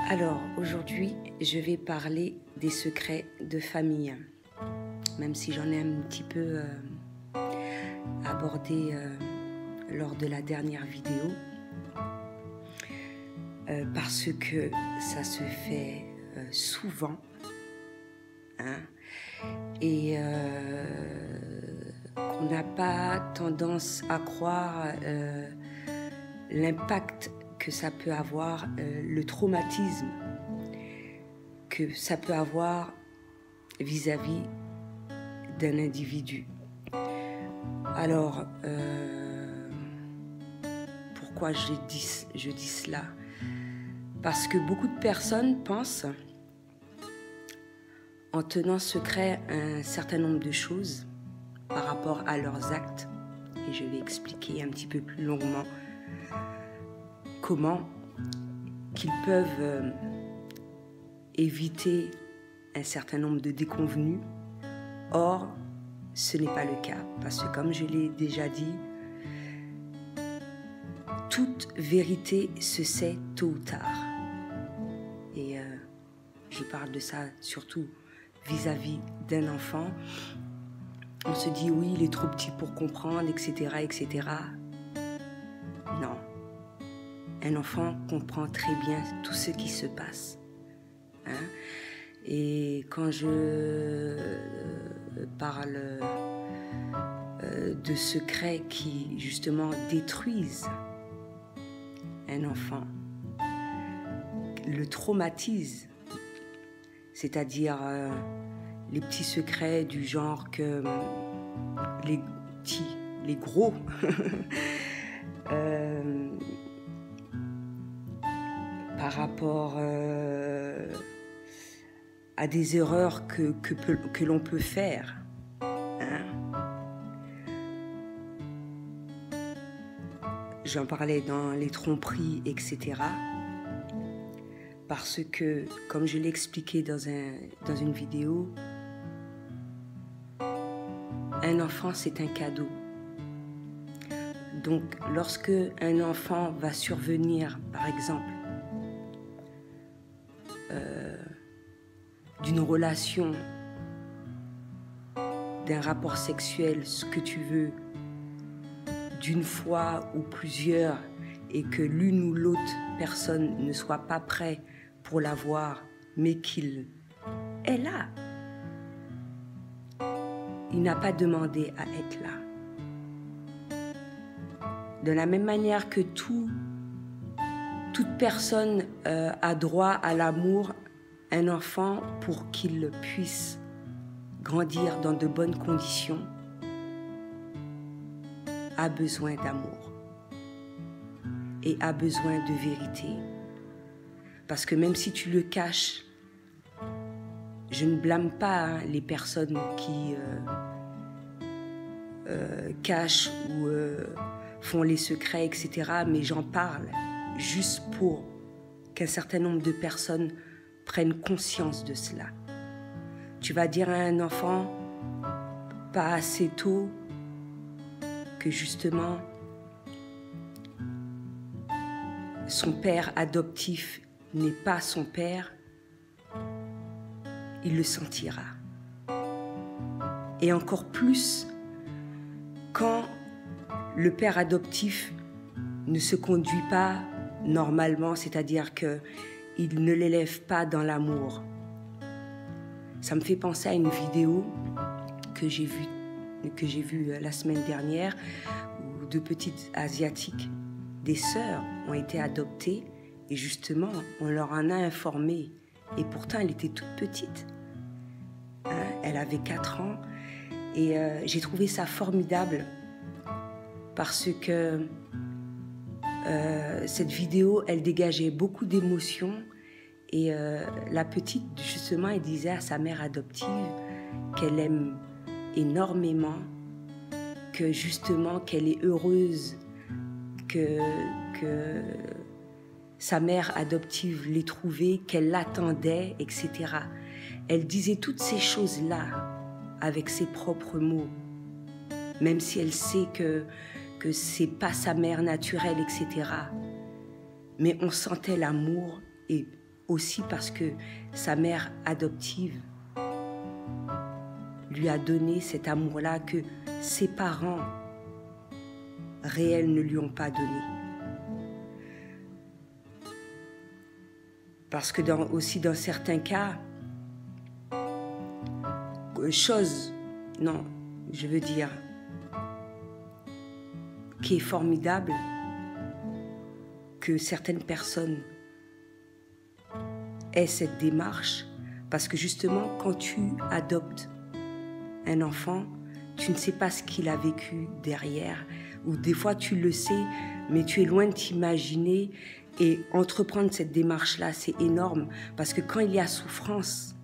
Alors, aujourd'hui, je vais parler des secrets de famille, même si j'en ai un petit peu abordé lors de la dernière vidéo, parce que ça se fait souvent, hein, et qu'on n'a pas tendance à croire l'impact que ça peut avoir, le traumatisme que ça peut avoir vis-à-vis d'un individu. Alors, pourquoi je dis cela? Parce que beaucoup de personnes pensent, en tenant secret un certain nombre de choses par rapport à leurs actes, et je vais expliquer un petit peu plus longuement comment qu'ils peuvent éviter un certain nombre de déconvenues. Or, ce n'est pas le cas, parce que comme je l'ai déjà dit, toute vérité se sait tôt ou tard. Et je parle de ça surtout vis-à-vis d'un enfant. On se dit oui, il est trop petit pour comprendre, etc., etc. Non. Un enfant comprend très bien tout ce qui se passe. Hein? Et quand je parle de secrets qui justement détruisent un enfant, le traumatisent, c'est-à-dire les petits secrets du genre que les gros par rapport à des erreurs que l'on peut faire. Hein? J'en parlais dans les tromperies, etc. Parce que, comme je l'ai expliqué dans une vidéo, un enfant, c'est un cadeau. Donc, lorsque un enfant va survenir, par exemple, d'une relation, d'un rapport sexuel, ce que tu veux, d'une fois ou plusieurs, et que l'une ou l'autre personne ne soit pas prêt pour l'avoir, mais qu'il est là. Il n'a pas demandé à être là. De la même manière que toute personne a droit à l'amour, un enfant, pour qu'il puisse grandir dans de bonnes conditions, a besoin d'amour et a besoin de vérité. Parce que même si tu le caches, je ne blâme pas les personnes qui cachent ou font les secrets, etc. Mais j'en parle juste pour qu'un certain nombre de personnes prennent conscience de cela. Tu vas dire à un enfant, pas assez tôt, que justement, son père adoptif n'est pas son père, il le sentira. Et encore plus quand le père adoptif ne se conduit pas normalement, c'est-à-dire qu'il ne l'élève pas dans l'amour. Ça me fait penser à une vidéo que j'ai vue la semaine dernière, où deux petites asiatiques, des sœurs, ont été adoptées, et justement, on leur en a informé. Et pourtant, elle était toute petite. Hein? Elle avait 4 ans. Et j'ai trouvé ça formidable, parce que cette vidéo, elle dégageait beaucoup d'émotions. Et la petite, justement, elle disait à sa mère adoptive qu'elle aime énormément, que justement, qu'elle est heureuse que sa mère adoptive l'ait trouvée, qu'elle l'attendait, etc. Elle disait toutes ces choses-là avec ses propres mots, même si elle sait que c'est pas sa mère naturelle, etc. Mais on sentait l'amour, et aussi parce que sa mère adoptive lui a donné cet amour-là que ses parents réels ne lui ont pas donné. Parce que aussi dans certains cas, qui est formidable, que certaines personnes aient cette démarche, parce que justement, quand tu adoptes un enfant, tu ne sais pas ce qu'il a vécu derrière, ou des fois tu le sais, mais tu es loin de t'imaginer, et entreprendre cette démarche-là, c'est énorme, parce que quand il y a souffrance,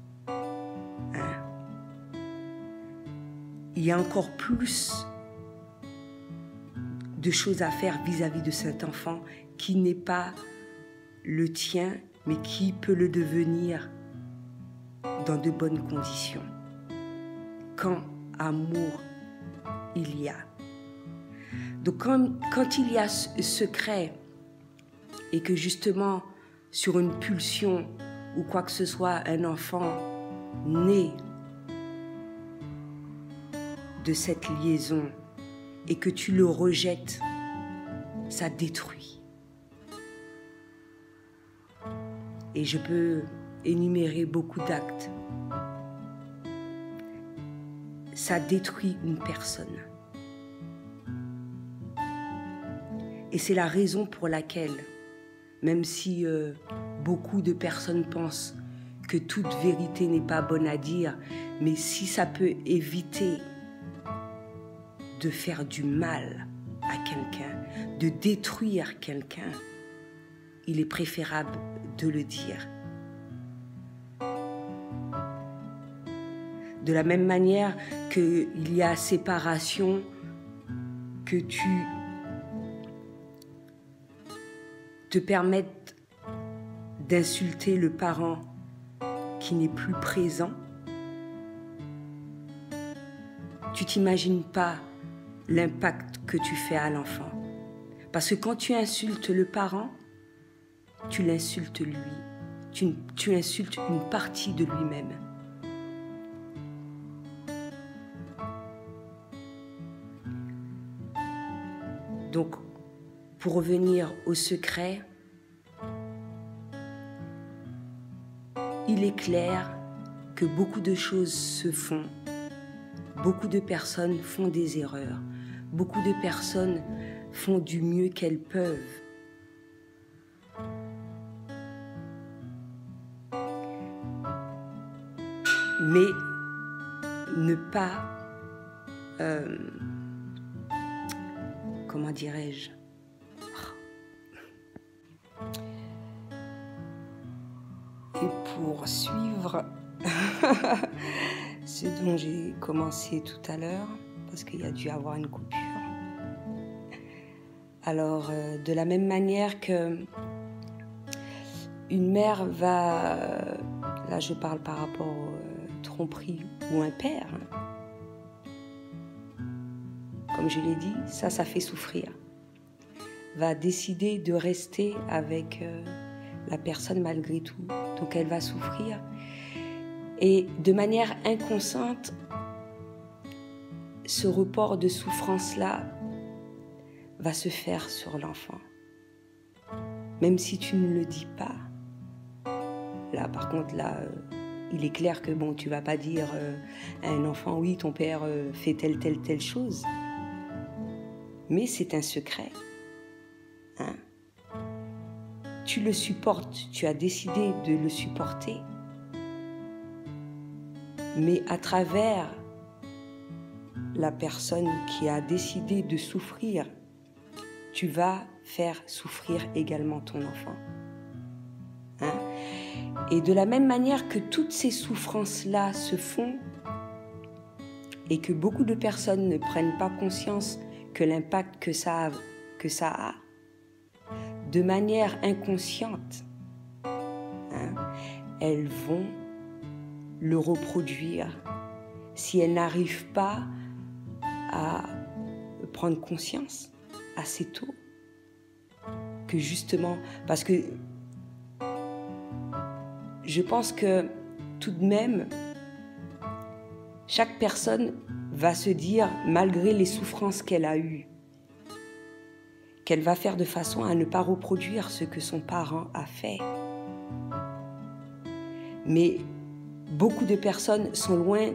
il y a encore plus de choses à faire vis-à-vis de cet enfant qui n'est pas le tien, mais qui peut le devenir dans de bonnes conditions. Quand amour il y a. Donc quand il y a ce secret et que justement sur une pulsion ou quoi que ce soit, un enfant né de cette liaison et que tu le rejettes, ça détruit. Et je peux énumérer beaucoup d'actes. Ça détruit une personne. Et c'est la raison pour laquelle, même si beaucoup de personnes pensent que toute vérité n'est pas bonne à dire, mais si ça peut éviter de faire du mal à quelqu'un, de détruire quelqu'un, il est préférable de le dire. De la même manière qu'il y a séparation, que tu te permettes d'insulter le parent qui n'est plus présent, tu t'imagines pas l'impact que tu fais à l'enfant. Parce que quand tu insultes le parent, tu l'insultes lui. Tu insultes une partie de lui-même. Donc, pour revenir au secret, il est clair que beaucoup de choses se font. Beaucoup de personnes font des erreurs. Beaucoup de personnes font du mieux qu'elles peuvent. Mais ne pas, comment dirais-je, et pour suivre ce dont j'ai commencé tout à l'heure, parce qu'il y a dû avoir une coupure. Alors, de la même manière que une mère va, là je parle par rapport aux tromperies ou un père, comme je l'ai dit, ça fait souffrir, va décider de rester avec la personne malgré tout, donc elle va souffrir. Et de manière inconsciente, ce report de souffrance-là va se faire sur l'enfant. Même si tu ne le dis pas. Là, par contre, il est clair que bon, tu vas pas dire à un enfant, oui, ton père fait telle chose. Mais c'est un secret. Hein? Tu le supportes, tu as décidé de le supporter. Mais à travers la personne qui a décidé de souffrir, tu vas faire souffrir également ton enfant. Hein? Et de la même manière que toutes ces souffrances-là se font et que beaucoup de personnes ne prennent pas conscience que l'impact que ça a, de manière inconsciente, hein, elles vont le reproduire si elles n'arrivent pas à prendre conscience assez tôt que justement, parce que je pense que tout de même, chaque personne va se dire, malgré les souffrances qu'elle a eues, qu'elle va faire de façon à ne pas reproduire ce que son parent a fait. Mais beaucoup de personnes sont loin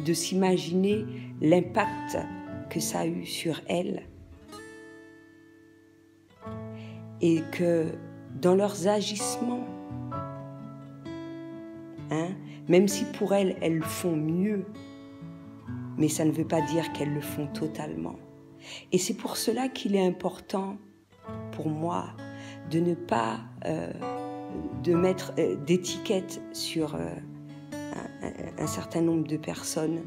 de s'imaginer l'impact que ça a eu sur elles. Et que dans leurs agissements, même si pour elles, elles font mieux, mais ça ne veut pas dire qu'elles le font totalement. Et c'est pour cela qu'il est important, pour moi, de ne pas de mettre d'étiquettes sur un certain nombre de personnes.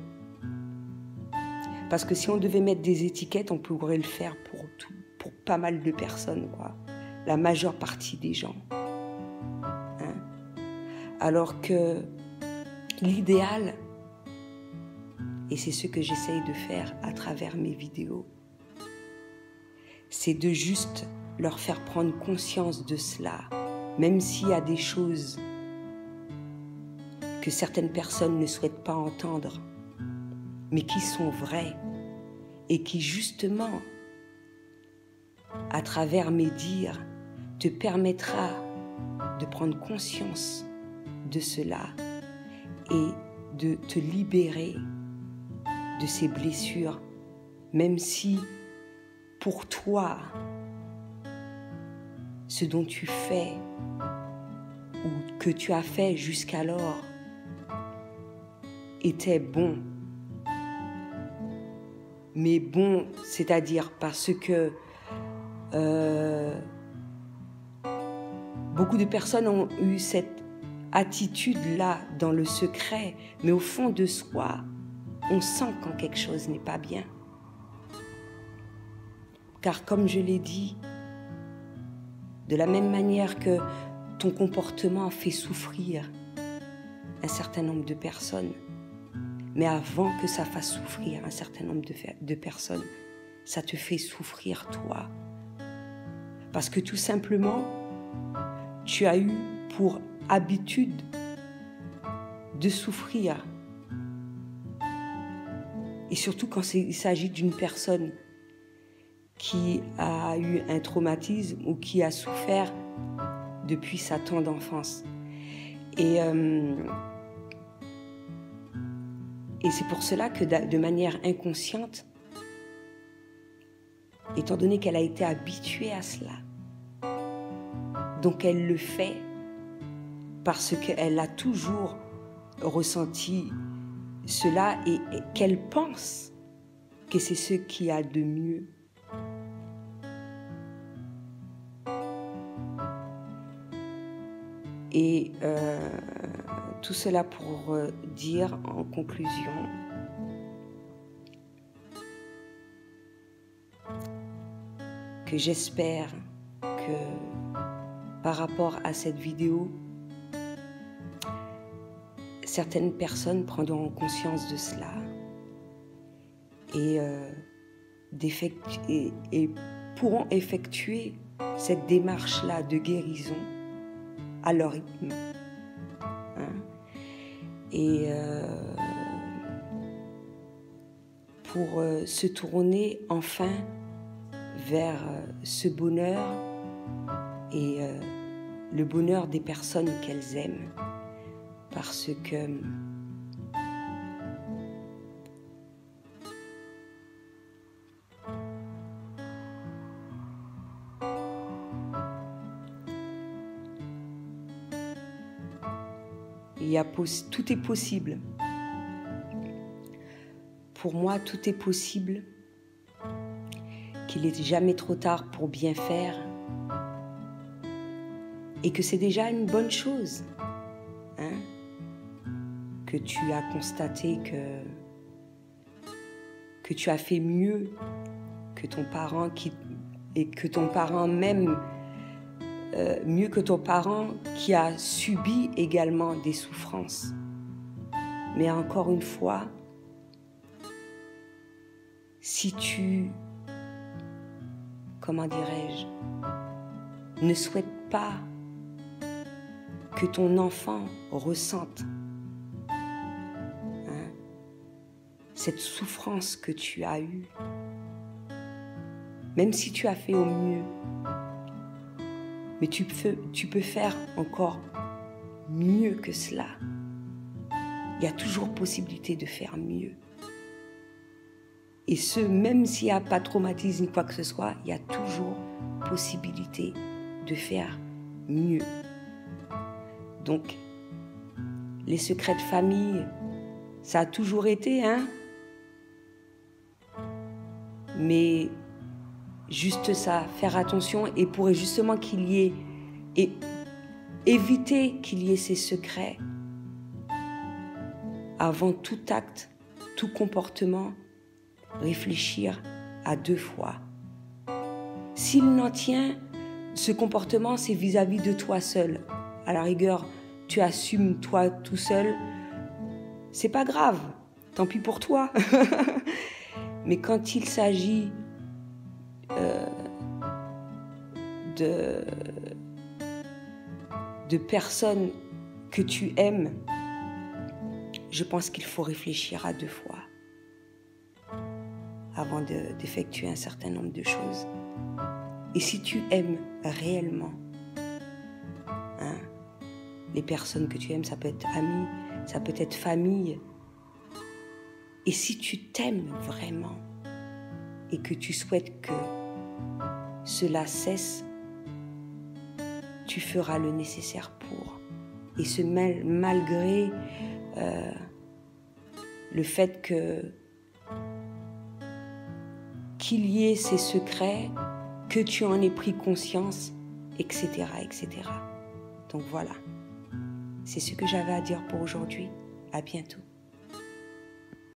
Parce que si on devait mettre des étiquettes, on pourrait le faire pour pas mal de personnes, quoi. La majeure partie des gens. Alors que l'idéal, et c'est ce que j'essaye de faire à travers mes vidéos, c'est de juste leur faire prendre conscience de cela, même s'il y a des choses que certaines personnes ne souhaitent pas entendre, mais qui sont vraies et qui justement, à travers mes dires, te permettra de prendre conscience de cela et de te libérer de ces blessures, même si pour toi, ce dont tu fais ou que tu as fait jusqu'alors était bon. Mais bon, c'est-à-dire parce que beaucoup de personnes ont eu cette attitude-là dans le secret, mais au fond de soi, on sent quand quelque chose n'est pas bien. Car comme je l'ai dit, de la même manière que ton comportement fait souffrir un certain nombre de personnes, mais avant que ça fasse souffrir un certain nombre de personnes, ça te fait souffrir toi. Parce que tout simplement, tu as eu pour habitude de souffrir. Et surtout quand il s'agit d'une personne qui a eu un traumatisme ou qui a souffert depuis sa tendre enfance. Et c'est pour cela que de manière inconsciente, étant donné qu'elle a été habituée à cela, donc elle le fait parce qu'elle a toujours ressenti cela et qu'elle pense que c'est ce qu'il y a de mieux. Et tout cela pour dire en conclusion que j'espère que par rapport à cette vidéo, certaines personnes prendront conscience de cela et pourront effectuer cette démarche-là de guérison à leur rythme. Et pour se tourner enfin vers ce bonheur et le bonheur des personnes qu'elles aiment. Parce que tout est possible. Pour moi, tout est possible, qu'il n'est jamais trop tard pour bien faire et que c'est déjà une bonne chose, que tu as constaté que tu as fait mieux que ton parent et que ton parent même mieux que ton parent qui a subi également des souffrances. Mais encore une fois, si tu, comment dirais-je, ne souhaites pas que ton enfant ressente cette souffrance que tu as eue, même si tu as fait au mieux, mais tu peux faire encore mieux que cela. Il y a toujours possibilité de faire mieux. Et ce, même s'il n'y a pas de traumatisme ni quoi que ce soit, il y a toujours possibilité de faire mieux. Donc, les secrets de famille, ça a toujours été, mais juste ça, faire attention et pour justement qu'il y ait, et éviter qu'il y ait ces secrets avant tout acte, tout comportement, réfléchir à 2 fois. S'il n'en tient, ce comportement, c'est vis-à-vis de toi seul. À la rigueur, tu assumes toi tout seul, c'est pas grave, tant pis pour toi. Mais quand il s'agit de personnes que tu aimes, je pense qu'il faut réfléchir à 2 fois avant d'effectuer un certain nombre de choses. Et si tu aimes réellement les personnes que tu aimes, ça peut être amis, ça peut être famille, et si tu t'aimes vraiment et que tu souhaites que cela cesse, tu feras le nécessaire pour. Et ce malgré le fait qu'il y ait ces secrets, que tu en aies pris conscience, etc., etc. Donc voilà, c'est ce que j'avais à dire pour aujourd'hui. À bientôt.